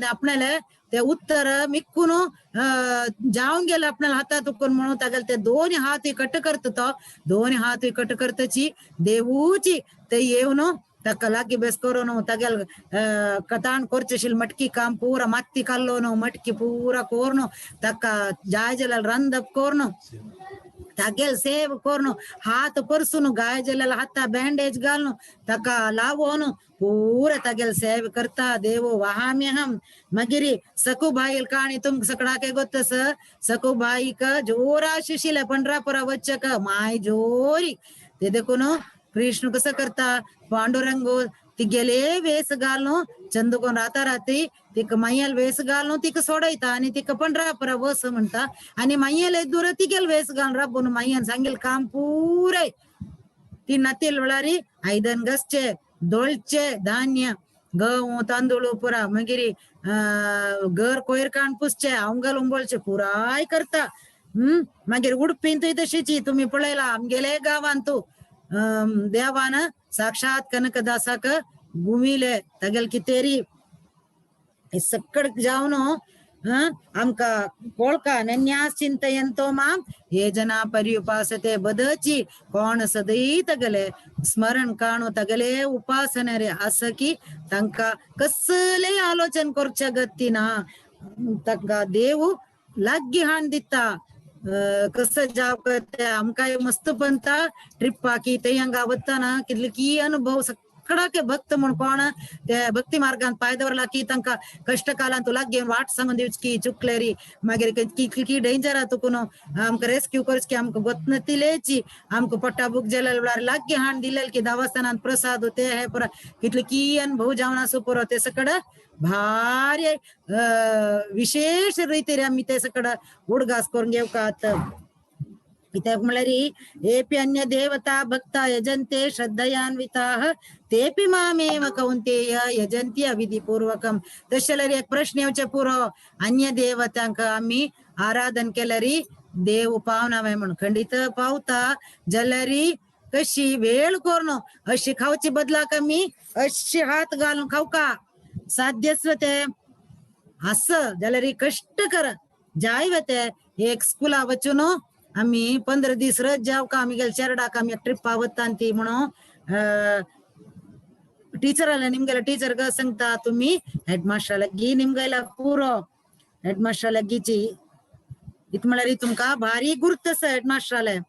आपणाले ते उत्तर मिक्कून जाऊन गेलं आपल्याला हातात उकून म्हणून तागेल ते दोन्ही हात कट करत तो दोन्ही हात कट करतची देवूची ते येऊन तಕ್ಕ लागी बेस्कोरोನು ತಗಲ್ ಕತಾನ್ ಕೊರ್ಚಶಿಲ್ ಮಟ್ಕಿ ಕಾಂ ಪೂರ ಮತ್ತಿ ಕಲ್ಲೋನು ಮಟ್ಕಿ ಪೂರ ಕೋರ್ನು ತಕ್ಕ ಜಾಯಜಲ ರಂದಪ್ ಕೋರ್ನು तगेल सेव कोरनो हाथ परसुनु गाय जलेल हाता बैंडेज घालनो तका लावोनु पूरा तगेल सेव करता देवो वहाम्यहम मगिरी सकुबाई काणी तुम सकड़ा के गोतस सकुबाई का जोरा शिशिल पंढरापुरा वच्चक माय जोरी ते देखो नो कृष्ण कसं करता पांडुरंगो ती गेले वेस घालनो चंदकोन राता रात्री तिक मैयल वेस घालनो तिक सोडायता आणि तिक पंढरापुरा वस म्हणता आणि मैयल दूर ती गेल वेस घाल रब्बून मैयन सांगेल काम पुरे ती नतील वळारी ऐदन गसचे दोळचे धान्य गहू तांदूळ पुरा मगिरी घर कोयर कान पुसचे अवंगल उंबोलचे पुराय करता मागीर उडपीन तू तशीची तुम्ही पळयला आमगेले गावांतू देवान साक्षात कनकदासाक गुमिले तगेल कितेरी सकड जाऊन आमका कोळका नन्यास चिंतयंतो माम हे जना पर्युपासते बदची कोण सदै तगले स्मरण काणू तगले उपासने रे असं की तंका कसले आलोचन करच्या गत्तीना तंका देऊ लाग्गी हाण दिता कसं जाव करते आमका मस्त बनता ट्रिप हाकी ते हंगा वत्ताना कितले की अनुभव सकड़ा के भक्त म्हण कोण ते भक्ती मार्गान पायदवरला की तंका कष्ट कालांतू लागे वाट सांगून दिवची चुकलेरी मागीर की डेंजर तुकुनो आमका रेस्क्यू करच की आमका गोतनतिलेची आमका पट्टा बुक जलेल लागे हाण दिलेल की दवाखान्यात प्रसाद होते हे पुरा कितले की अनुभव जावना सुपुरो ते सकड भारी विशेष रीतीने आम्ही ते सकड उडगास करून घेऊ का इथे म्हळरी एपी अन्य देवता भक्ता यजन्ते श्रद्धयान्विताः तेपि मामेव कौन्तेय यजन्ति अविधिपूर्वकम तशलरी एक प्रश्न येवचे पुरो अन्य देवतांक आम्ही आराधन केलरी देव पावनावे म्हणून खंडित पावता जलरी कशी वेळ करणं अशी खावची बदला कमी अशी हात घालून खाऊ का साध्यस्वते असं जलरी कष्ट कर जायवते एक स्कूला वचून आम्ही 15 दिवस रज जाव का आम्ही गेल चेरडाक आम्ही ट्रिप आवत्तांती म्हणून टीचराला निम्गेला टीचर ग सांगता तुम्ही हेड मास्टरला गी निम्गेला पुरो हेड मास्टरला गीची इत म्हळरी तुमका भारी गुर्तस हेड मास्टरला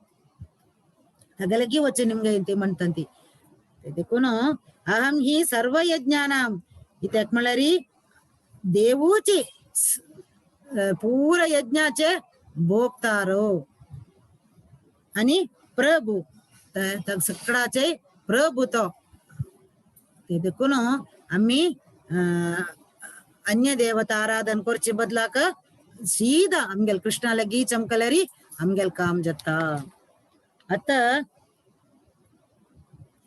तगला गी वचे निम्गे ते म्हणतांती ते देखून अहम ही सर्व यज्ञानाम इथे म्हळरी देवूची पूर यज्ञाचे भोगतारो आणि प्रभू सकडाचे प्रभू तो ते देखून आम्ही अन्य देवता आराधन करचे बदलाक सीधा आमगेल कृष्णाला गी चमकलरी आमगेल काम जाता आता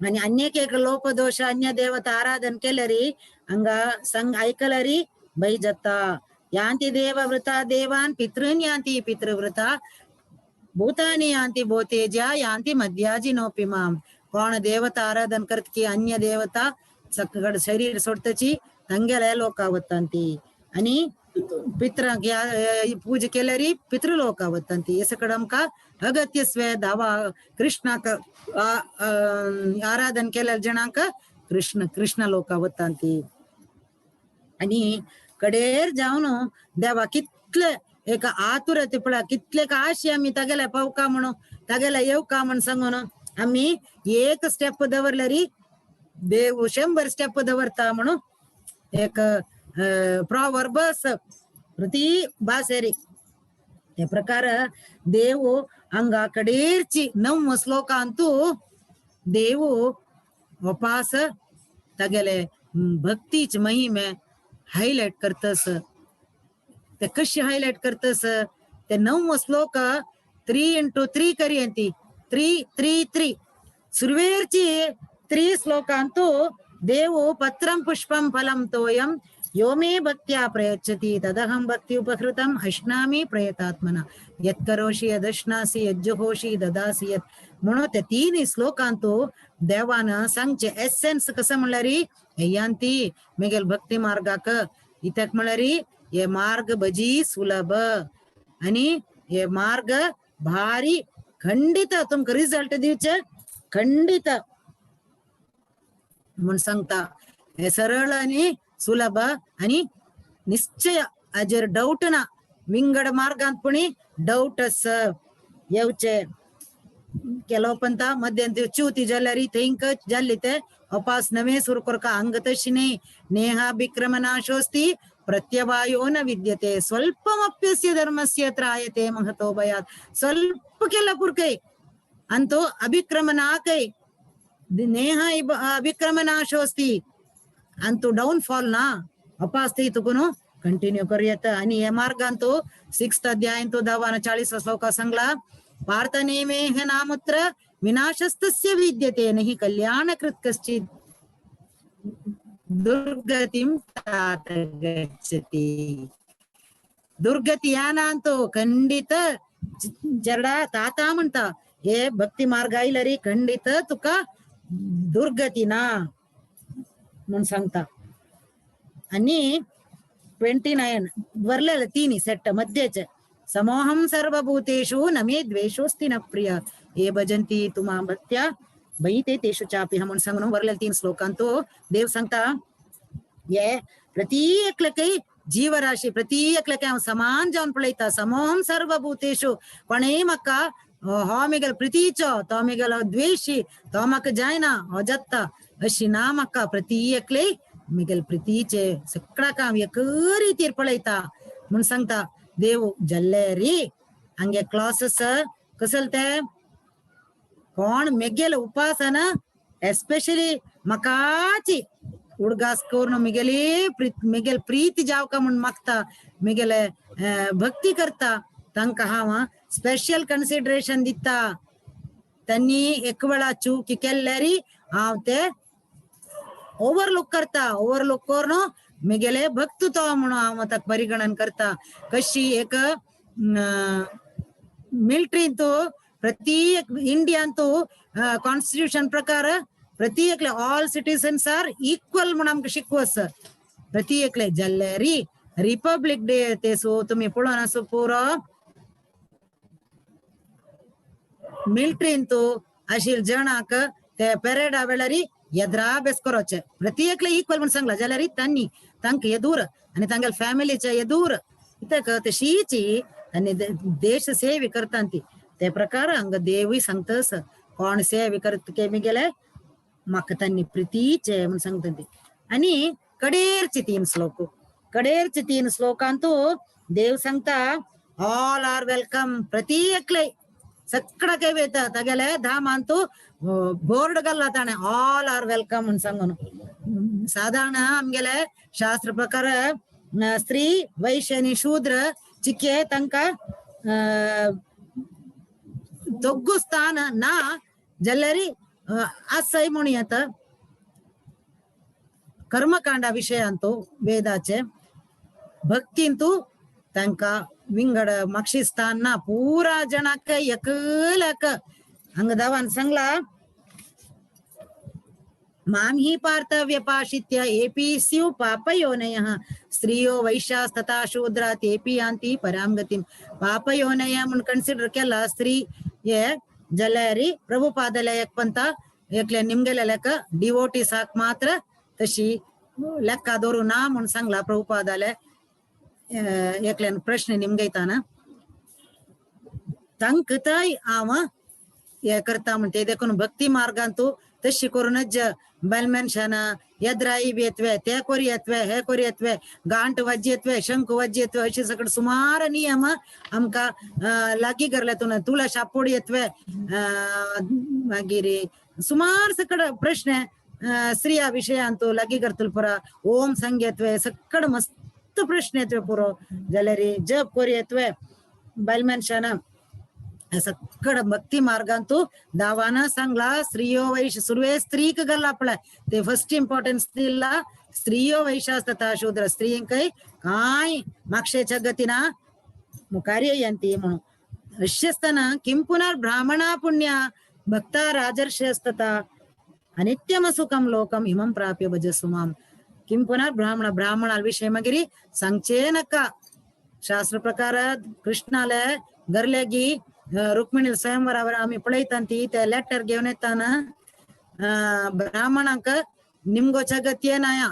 आणि अन्य एक लोपदोष अन्य देवता आराधन केलरी हंगा संग ऐकलरी बै जाता ಯಾಂತಿ ದೇವವೃತ ದೇವಾನ್ ಪಿತೃನ್ ಯಾಂತಿ ಪಿತೃವೃತ भूतानी यांती भूतेजा यांती मध्याजी नोपी माम कोण देवता आराधन करत की अन्य देवता सकड शरीर सोडतची तंगेला लोकावत्तांती आणि पित्र पूजे केल्यारी पितृलोकावत्तांती हे सकड आमका अगत्यस्वे दावा कृष्णाक आराधन केल्या जणांक कृष्ण लोकावत्तांती आणि कडेर जाऊन देवा कितले एक आतुरते पळा कितले का आशी आम्ही तगेला पाव का म्हणून तगेला येऊ का म्हणून सांगून आम्ही एक स्टेप दवरल्यारी देव 100 स्टेप दवरता म्हणून एक प्रॉवर्बस प्रति भासेरी ते प्रकार देव हंगा कडेरची 9 श्लोक ಅಂತೂ देव वापस तगेले भक्तीच महिमे हायलाइट करतस ते कशी हायलाइट करतस ते 9 श्लोक 3x3 करी अंती 3 सुरवेरची 3 श्लोकांतू देव पत्रं पुष्पं फलं तोयं यो मे भक्त्या प्रयच्छति तदहं भक्ति उपकृतम् अश्नामि प्रयतात्मना यत् करोषि यदश्नासि यज्जुहोषि ददासि यत् म्हणून ते 3 श्लोकांतू देवान सांगचे एसेन्स कसं म्हणल्यारी यांती मेगेल भक्ती मार्गाक इतक म्हणल्यारी हे मार्ग भजी सुलभ आणि हे मार्ग भारी खंडित तुमका रिझल्ट दिवचे खंडित म्हणून सांगता. हे सरळ आणि सुलभ आणि निश्चय हाजेर डाऊट ना विंगड मार्गांत पुणी डाऊटच येवचे. ಕೆಲವು ಪಂತ ಮಧ್ಯಂತರ ಚೂತಿ ಜಲ್ಲರಿ ಥೈಂಕ ಜಲ್ಲಿತೆ ಅಪಾಸ್ ನಮೇ ಸುರುಕೊರ್ಕ ಅಂಗತಶಿನೇ ನೇಹ ವಿಕ್ರಮನಾಶೋಸ್ತಿ ಪ್ರತ್ಯವಾಯೋ ನ ವಿದ್ಯತೆ ಸ್ವಲ್ಪಮಪ್ಯಸ್ಯ ಧರ್ಮಸ್ಯ ತ್ರಾಯತೆ ಮಹತೋ ಭಯಾತ್. ಸ್ವಲ್ಪಕ್ಕೆಲ್ಲ ಪುರ್ಕೈ ಅಂತೂ ಅಭಿಕ್ರಮನಾಕೈ ನೇಹ अभिक्रमनाशोस्ती ಅಂತೂ ಡೌನ್ ಫಾಲ್ ನಾ ಅಪಾಸ್ತಿ ತುಕುನು कंटिन्यू करूयात. आणि हे मार्गांतो 6th अध्याय तो 40 श्लोका सांगला पार्थनेमे हे नामत्र विनाशस्तस्य विद्यते नहि कल्याणकृत कश्चित् दुर्गतिं तात गच्छति. दुर्गती यानांतो खंडित जरडा ताता म्हणता हे भक्ती मार्ग आयलरी खंडित तुका दुर्गती ना म्हणून सांगता. आणि 29 वरलेलं 3 सेट मध्येच समोहम सर्वभूतेषु न मे द्वेषोस्ति न प्रिय हे भजन्ति तुमा भक्त्या बहिते तेषु चापि म्हणून सांगून वरलेलं 3 श्लोकांतो देव सांगता हे प्रत्येकलकೈ जीवराशी प्रत्येकलकೈ समान जाऊन पळयता. समोहम सर्वभूतेषु पण हे म्हाका हो मिगल प्रितीचो तो मिगल द्वेषी तो म्हाका जायना हो जत्ता अशी ना म्हाका प्रत्येकले मिगल प्रितीचे सगळा काम एक रितीर पळयता म्हणून सांगता. देव जल्लेरी हंगे क्लासेस कसलते कोण मेगेल उपासन एस्पेशली मकाची उडगास्कोर मिगेल प्रीती जावका म्हणून मागता मिगेल भक्ती करता तांका हांव स्पेशल कन्सिडरेशन दिता. त्यांनी एक वेळा चूक केल्यारी हांव ते ओव्हरलुक करता. ओव्हरलुक करून मिगेले भक्त तो म्हणून हांव ताका परिगणन करता. कशी एक मिलिटरींतू प्रत्येक इंडियान कॉन्स्टिट्यूशन प्रकार प्रत्येकले ऑल सिटीजन्स आर इक्वल म्हणून आमकां शिकवस. प्रत्येकले जल्लेरी रिपब्लिक डे ते सो तुम्ही पळोवन असो पुरो मिलिटरींतू आशिल्ले जणांक ते पेरेडा वेळारी ಎದುರಾ ಬೆಸ್ಕೊರೋಚೆ ಪ್ರತಿಯೊಕ್ಲೆ ಈಕ್ವಲ್ ಮನ್ ಸಂಗ್ಲ ಜಲರಿ ತನ್ನಿ ತಂಕ ಎದೂರ आणि तांगेल फॅमिलीच्या एदूर इतक ते शीची आणि देश सेवे करतांती ते प्रकार हंग देवी सांगतस कोण सेवे करत केमी गेले म्हाका तांनी प्रितीचे म्हणून सांगतांती. आणि कडेरचे 3 श्लोकांतू देव सांगता ऑल आर वेलकम प्रत्येकले सगळं काही वेता तगेले धामांतू बोर्ड घालला ताणे ऑल आर वेलकम म्हणून सांगून. साधारण आमगेले शास्त्र प्रकार स्त्री वैश्य आणि शूद्र चिके तांका दोग्गू स्थान ना जल्लरी असय म्हणून येत. कर्मकांडा विषय अंतू वेदाचे भक्तींतू तांका विंगड मक्षिस्थान ना पूरा जनाक एकलक हंग दावान सांगला माम ही पार्थव्य पाशित्य एपी स्यु पापयोनयः स्त्रियो वैश्यास्तथा शूद्रा तेपी यान्ति पराम गतिम. पापयोनय म्हणून कन्सिडर केला स्त्री हे जल्लेरी प्रभुपादले एक पंत एकले निमगेले लेख डिवोटी साक मात्र तशी लेक्का दोरू ना म्हणून सांगला प्रभुपादाले एकल्यान प्रश्न निमगैताना तंक ताई आव हे करता म्हणते देखून भक्ती मार्गांतू तशी करूनच बलमेन्शन एद्राई येतवे ते कोरी येतवे हे कोरी येतवे गांठ वज्ज येतवे शंख वज्ज येतवे अशी सगळे सुमार नियम आमका लागी गरलेतून तुला शापोड येतवे मागीर सुमार सकड प्रश्न स्त्रिया विषयांतू लागी करतल पुरा ओम संग येतवे सकड मस्त प्रश्न येतवे पुरो जाल्यारी जप कोरी येतवे बलमेन्शन सकड भक्ती मार्गांतू दावाना सांगला स्त्रियो वैश्य सुरवे स्त्रीक गल्ला आपला ते फर्स्ट इम्पॉर्टन्स दिला स्त्रियो वैश्यास्तथा शूद्र स्त्रियंकೈ काय माक्षेच्या गतीना मुकार्य यंती म्हणून अश्यस्तನ किं पुनर् ब्राह्मणा पुण्या भक्ता राजर्षयस्तथा अनित्यम सुखम लोकम इमं प्राप्य भजसु माम. किं पुनः ब्राह्मण विषय मगिरी सांगचे नका शास्त्र प्रकार कृष्णाला घरल्यागी रुक्मिणी स्वयंवरावर आम्ही पळयतांती ते लेटर घेऊन येताना ब्राह्मणांक निमगो जगत नाया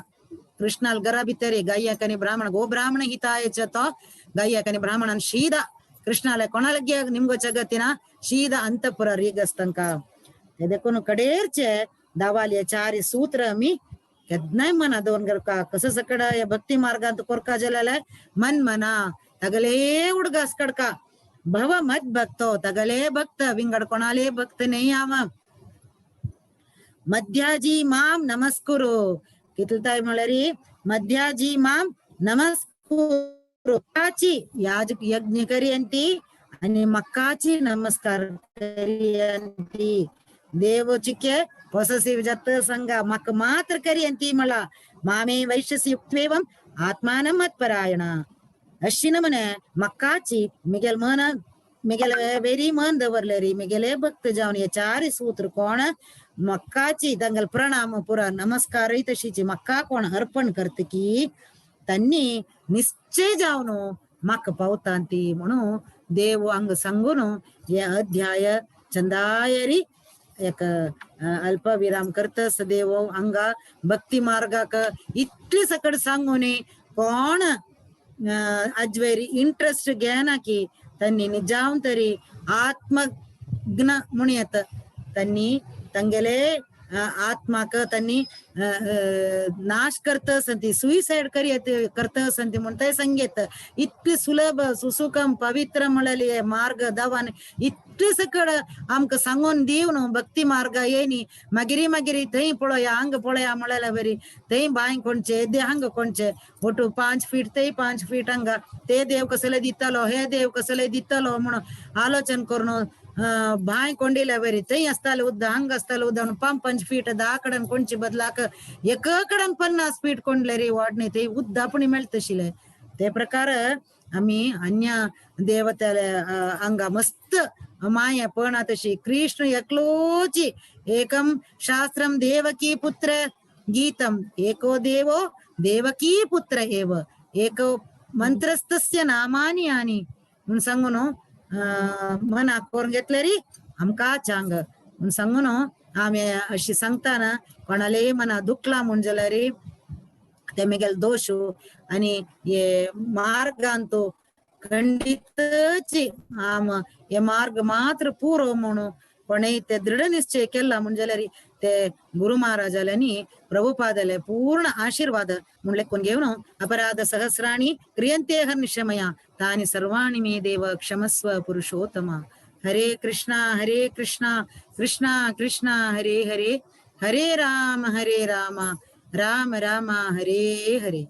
कृष्णाल घरा भितरी गायकनी ब्राह्मण गो ब्राह्मण हितायच तो गायकनी ब्राह्मण शीदा कृष्णाला कोणाला निमगो जगತ್ತಿನ शीदा अंतपुर रीगस्तंಕ देखून कडेरचे दावालिया चारी सूत्र मी नाही म्हणा दोन का कसं सकड या भक्ती मार्गात कोरका जलाला मन म्हणा तगले उडगास कडका भव मत भक्तो तगले भक्त विंगड कोणाले भक्त नाही आवा मध्याजी माम नमस्कुरु कितलताय मळरी मध्याजी माम नमस्कुरु काची याज यज्ञ करियंती आणि मक्काची नमस्कार करियंती देव चिके पोसेसिव जत संग मक मात्र करियंती मला मामे वैश्यसी युक्त्वेवम आत्मान मत्परायण अश्विन मने मक्काची मिगेल वेरी मन दवरलेरी मिगेले भक्त जाऊन या चारी सूत्र कोण मक्काची दंगल प्रणाम पुरा नमस्कार तशीची मक्का कोण अर्पण करते की त्यांनी निश्चय जाऊन मक पावतांती म्हणून देव अंग सांगून या अध्याय चंदायरी एक अल्प विराम करतस देव अंगा भक्ती मार्गाक इतली सकड सांगून कोण अज्वेरी इंटरेस्ट घेना की त्यांनी निजावन तरी आत्मज्ञ म्हणून त्यांनी तंगेले आत्माक त्यांनी नाश करत संती सुईसाइड करत संती म्हणताय संगीत इतकी सुलभ सुसुकम पवित्र मळली मार्ग दवान इतकी सकड आमक सांगून दिवनु भक्ती मार्ग येनी मगिरी थई पळोया अंग पळोया मळला बरी थई बाय कोणचे दे हंग कोणचे ಒಟ್ಟು 5 फीट ते 5 फीट हंग ते देव कसले दितलो हे देव कसले दितलो म्हणून आलोचन करून बाय कोंडीला बरी थई असताल उद्द हंग असताल उद्द 5 फीट दाकडन कोणची बदलाक एककडन 50 फीट कोंडले रे वाढणे ते उद्द आपण मिळतशिले ते प्रकार आम्ही अन्य देवताला अंगा मस्त माया पण तशी कृष्ण एकलोची एकम शास्त्रम देवकी पुत्र गीतम एको देवो देवकी पुत्र एव एको मंत्रस्तस्य नामानी आणि म्हणून सांगून मना करून घेतले री आमका चांग म्हणून सांगून आम्ही अशी सांगताना कोणाले मना दुखला म्हणजे री ते मिगेल दोषू आणि ये मार्गांतो खंडितची आम हे मार्ग मात्र पूर्व म्हणून पण ते दृढ निश्चय केला म्हणजे ते गुरु महाराजांनी प्रभुपादाले पूर्ण आशीर्वाद म्हणले कोण घेऊन अपराध सहस्राणी क्रियंते हर्निशमया तानि सर्वाणि मे देव क्षमस्व पुरुषोत्तमा हरे कृष्णा कृष्णा कृष्णा हरे हरे हरे राम राम राम हरे हरे